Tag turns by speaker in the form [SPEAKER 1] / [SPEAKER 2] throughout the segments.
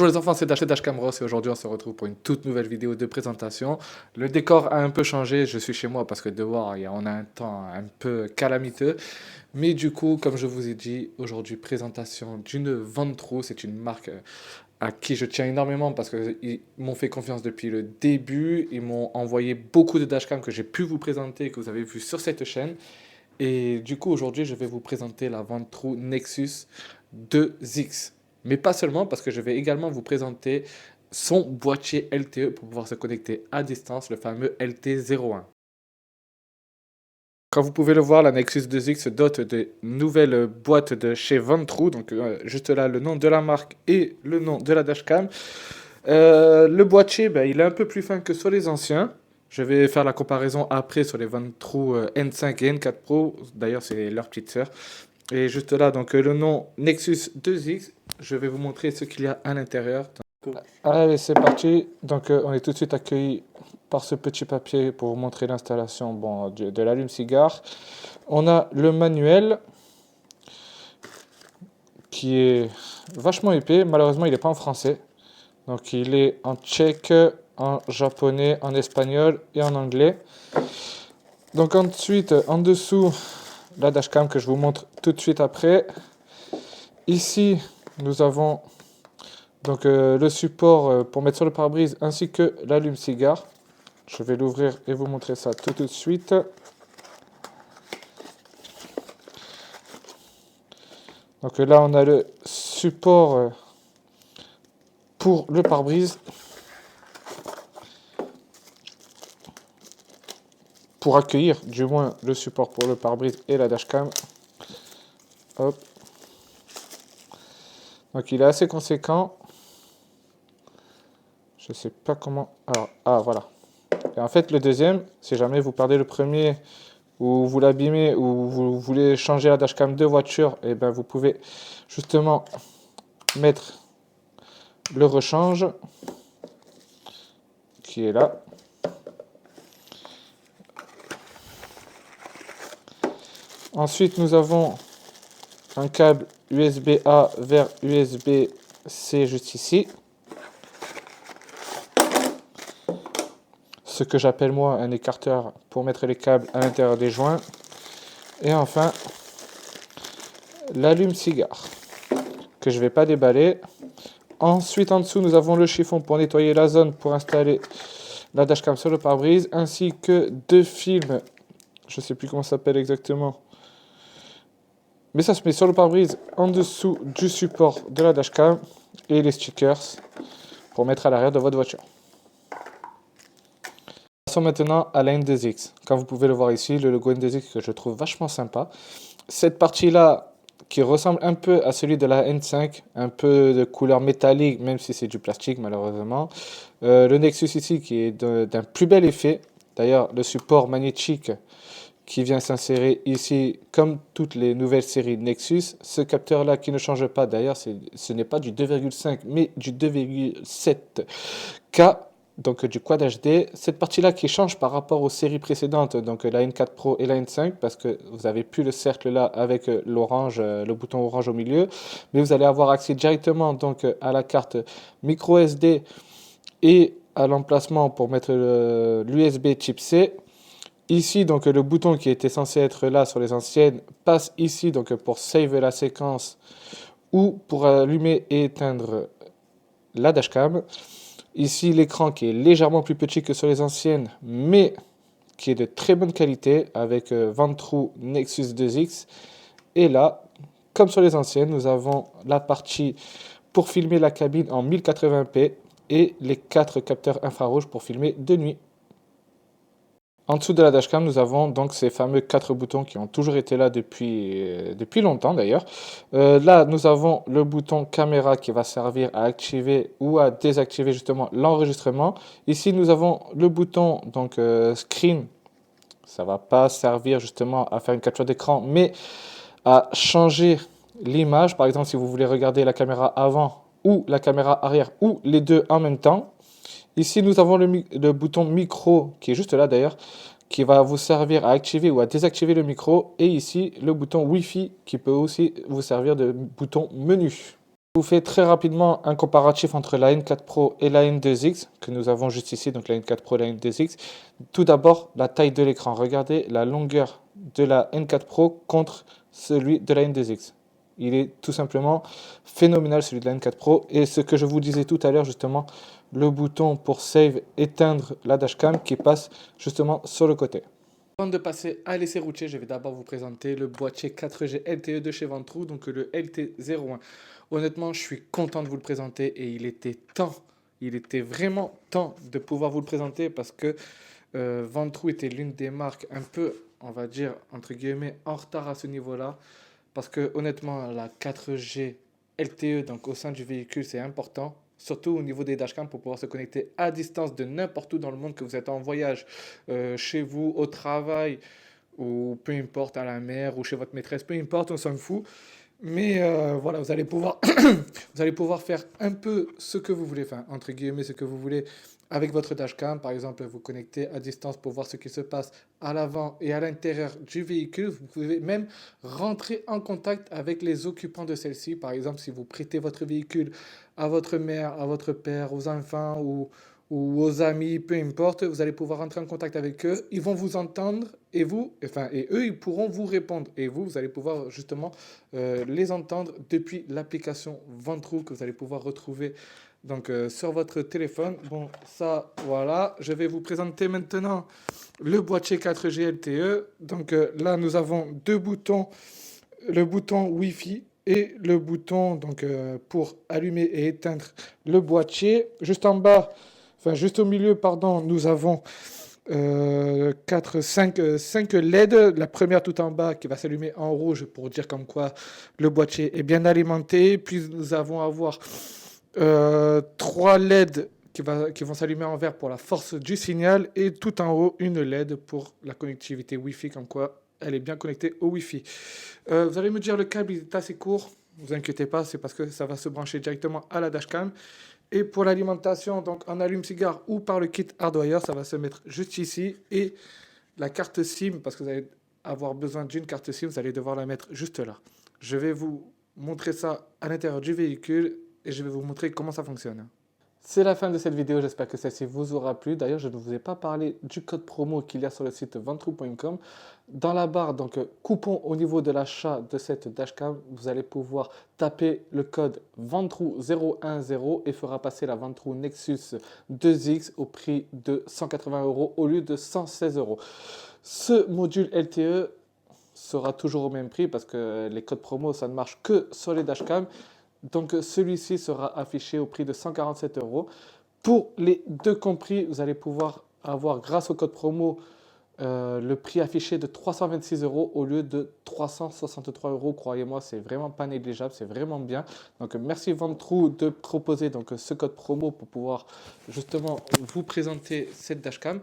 [SPEAKER 1] Bonjour les enfants, c'est Dashcam Ross et aujourd'hui on se retrouve pour une toute nouvelle vidéo de présentation. Le décor a un peu changé, je suis chez moi parce que dehors on a un temps un peu calamiteux. Mais du coup, comme je vous ai dit, aujourd'hui présentation d'une Ventrue, c'est une marque à qui je tiens énormément parce qu'ils m'ont fait confiance depuis le début. Ils m'ont envoyé beaucoup de dashcam que j'ai pu vous présenter, que vous avez vu sur cette chaîne. Et du coup, aujourd'hui, je vais vous présenter la Ventrue Nexus 2X. Mais pas seulement, parce que je vais également vous présenter son boîtier LTE pour pouvoir se connecter à distance, le fameux LT01. Comme vous pouvez le voir, la Nexus 2X se dote de nouvelles boîtes de chez Ventrue. Donc, juste là, le nom de la marque et le nom de la dashcam. Le boîtier, ben, il est un peu plus fin que sur les anciens. Je vais faire la comparaison après sur les Ventrue N5 et N4 Pro. D'ailleurs, c'est leur petite sœur. Et juste là, donc le nom Nexus 2X. Je vais vous montrer ce qu'il y a à l'intérieur. Allez, c'est parti. Donc, on est tout de suite accueilli par ce petit papier pour vous montrer l'installation de l'allume-cigare. On a le manuel qui est vachement épais. Malheureusement, il n'est pas en français. Donc, il est en tchèque, en japonais, en espagnol et en anglais. Donc, ensuite, en dessous, la dashcam que je vous montre tout de suite après. Ici, nous avons donc le support pour mettre sur le pare-brise ainsi que l'allume-cigare. Je vais l'ouvrir et vous montrer ça tout de suite. Donc là, on a le support pour le pare-brise. Pour accueillir du moins le support pour le pare-brise et la dashcam. Hop. Donc il est assez conséquent. Je sais pas comment... Alors, voilà. Et en fait, le deuxième, si jamais vous perdez le premier, ou vous l'abîmez, ou vous voulez changer la dashcam de voiture, et ben vous pouvez justement mettre le rechange qui est là. Ensuite, nous avons un câble USB-A vers USB-C juste ici. Ce que j'appelle moi un écarteur pour mettre les câbles à l'intérieur des joints. Et enfin, l'allume-cigare que je ne vais pas déballer. Ensuite, en dessous, nous avons le chiffon pour nettoyer la zone pour installer la dashcam sur le pare-brise, ainsi que deux films, je ne sais plus comment ça s'appelle exactement, mais ça se met sur le pare-brise en dessous du support de la dashcam et les stickers pour mettre à l'arrière de votre voiture. Passons maintenant à la N2X. Comme vous pouvez le voir ici, le logo N2X que je trouve vachement sympa. Cette partie-là, qui ressemble un peu à celui de la N5, un peu de couleur métallique, même si c'est du plastique malheureusement. Le Nexus ici qui est d'un plus bel effet. D'ailleurs, le support magnétique qui vient s'insérer ici, comme toutes les nouvelles séries Nexus. Ce capteur-là qui ne change pas, d'ailleurs, ce n'est pas du 2,5, mais du 2,7K. Donc du Quad HD, cette partie-là qui change par rapport aux séries précédentes, donc la N4 Pro et la N5, parce que vous avez plus le cercle là avec l'orange, le bouton orange au milieu, mais vous allez avoir accès directement donc à la carte micro SD et à l'emplacement pour mettre l'USB type C. Ici, donc le bouton qui était censé être là sur les anciennes passe ici donc pour save la séquence ou pour allumer et éteindre la dashcam. Ici, l'écran qui est légèrement plus petit que sur les anciennes, mais qui est de très bonne qualité avec Ventrue Nexus 2X. Et là, comme sur les anciennes, nous avons la partie pour filmer la cabine en 1080p et les 4 capteurs infrarouges pour filmer de nuit. En dessous de la dashcam, nous avons donc ces fameux 4 boutons qui ont toujours été là depuis longtemps d'ailleurs. Là, nous avons le bouton caméra qui va servir à activer ou à désactiver justement l'enregistrement. Ici, nous avons le bouton donc screen. Ça ne va pas servir justement à faire une capture d'écran, mais à changer l'image. Par exemple, si vous voulez regarder la caméra avant ou la caméra arrière ou les deux en même temps. Ici, nous avons le bouton micro qui est juste là d'ailleurs, qui va vous servir à activer ou à désactiver le micro. Et ici, le bouton Wi-Fi qui peut aussi vous servir de bouton menu. Je vous fais très rapidement un comparatif entre la N4 Pro et la N2X que nous avons juste ici, donc la N4 Pro et la N2X. Tout d'abord, la taille de l'écran. Regardez la longueur de la N4 Pro contre celui de la N2X. Il est tout simplement phénoménal celui de la N4 Pro. Et ce que je vous disais tout à l'heure, justement, le bouton pour save, éteindre la dashcam qui passe justement sur le côté. Avant de passer à l'essai routier, je vais d'abord vous présenter le boîtier 4G LTE de chez Ventrou, donc le LT01. Honnêtement, je suis content de vous le présenter et il était vraiment temps de pouvoir vous le présenter parce que Ventrou était l'une des marques un peu, on va dire, entre guillemets, en retard à ce niveau-là. Parce que honnêtement, la 4G LTE, donc au sein du véhicule, c'est important. Surtout au niveau des dashcams pour pouvoir se connecter à distance de n'importe où dans le monde, que vous êtes en voyage, chez vous, au travail, ou peu importe, à la mer, ou chez votre maîtresse, peu importe, on s'en fout. Mais voilà, vous allez pouvoir, vous allez pouvoir faire un peu ce que vous voulez, enfin, entre guillemets, ce que vous voulez avec votre dashcam. Par exemple, vous connecter à distance pour voir ce qui se passe à l'avant et à l'intérieur du véhicule. Vous pouvez même rentrer en contact avec les occupants de celle-ci. Par exemple, si vous prêtez votre véhicule à votre mère, à votre père, aux enfants ou aux amis, peu importe, vous allez pouvoir entrer en contact avec eux. Ils vont vous entendre et vous, enfin, et eux, ils pourront vous répondre. Et vous allez pouvoir justement les entendre depuis l'application Ventrou que vous allez pouvoir retrouver donc sur votre téléphone. Bon, ça, voilà. Je vais vous présenter maintenant le boîtier 4G LTE. Donc là, nous avons deux boutons. Le bouton Wi-Fi et le bouton donc, pour allumer et éteindre le boîtier. Juste en bas, enfin juste au milieu, pardon, nous avons 5 LED. La première tout en bas qui va s'allumer en rouge pour dire comme quoi le boîtier est bien alimenté. Puis nous allons avoir 3 LED qui vont s'allumer en vert pour la force du signal et tout en haut une LED pour la connectivité Wi-Fi comme quoi elle est bien connectée au Wi-Fi. Vous allez me dire le câble il est assez court, ne vous inquiétez pas, c'est parce que ça va se brancher directement à la dashcam. Et pour l'alimentation, donc en allume-cigare ou par le kit hardwire, ça va se mettre juste ici. Et la carte SIM, parce que vous allez avoir besoin d'une carte SIM, vous allez devoir la mettre juste là. Je vais vous montrer ça à l'intérieur du véhicule et je vais vous montrer comment ça fonctionne. C'est la fin de cette vidéo, j'espère que celle-ci vous aura plu. D'ailleurs, je ne vous ai pas parlé du code promo qu'il y a sur le site ventrou.com. Dans la barre, donc coupon au niveau de l'achat de cette dashcam, vous allez pouvoir taper le code Ventrou010 et fera passer la Ventrou Nexus 2X au prix de 180 € au lieu de 116 €. Ce module LTE sera toujours au même prix parce que les codes promo, ça ne marche que sur les dashcams. Donc celui-ci sera affiché au prix de 147 €. Pour les deux compris, vous allez pouvoir avoir grâce au code promo le prix affiché de 326 € au lieu de 363 €. Croyez-moi, c'est vraiment pas négligeable, c'est vraiment bien. Donc merci Ventrou de proposer donc, ce code promo pour pouvoir justement vous présenter cette dashcam.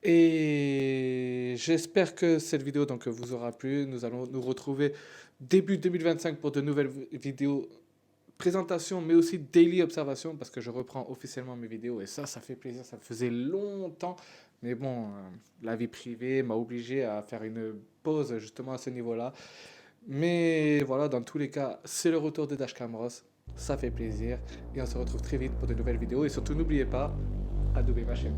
[SPEAKER 1] Et j'espère que cette vidéo donc, vous aura plu. Nous allons nous retrouver début 2025 pour de nouvelles vidéos présentation, mais aussi daily observation, parce que je reprends officiellement mes vidéos, et ça fait plaisir, ça faisait longtemps, mais bon, la vie privée m'a obligé à faire une pause justement à ce niveau-là. Mais voilà, dans tous les cas, c'est le retour de Dashcam Ross, ça fait plaisir, et on se retrouve très vite pour de nouvelles vidéos, et surtout n'oubliez pas, adober ma chaîne.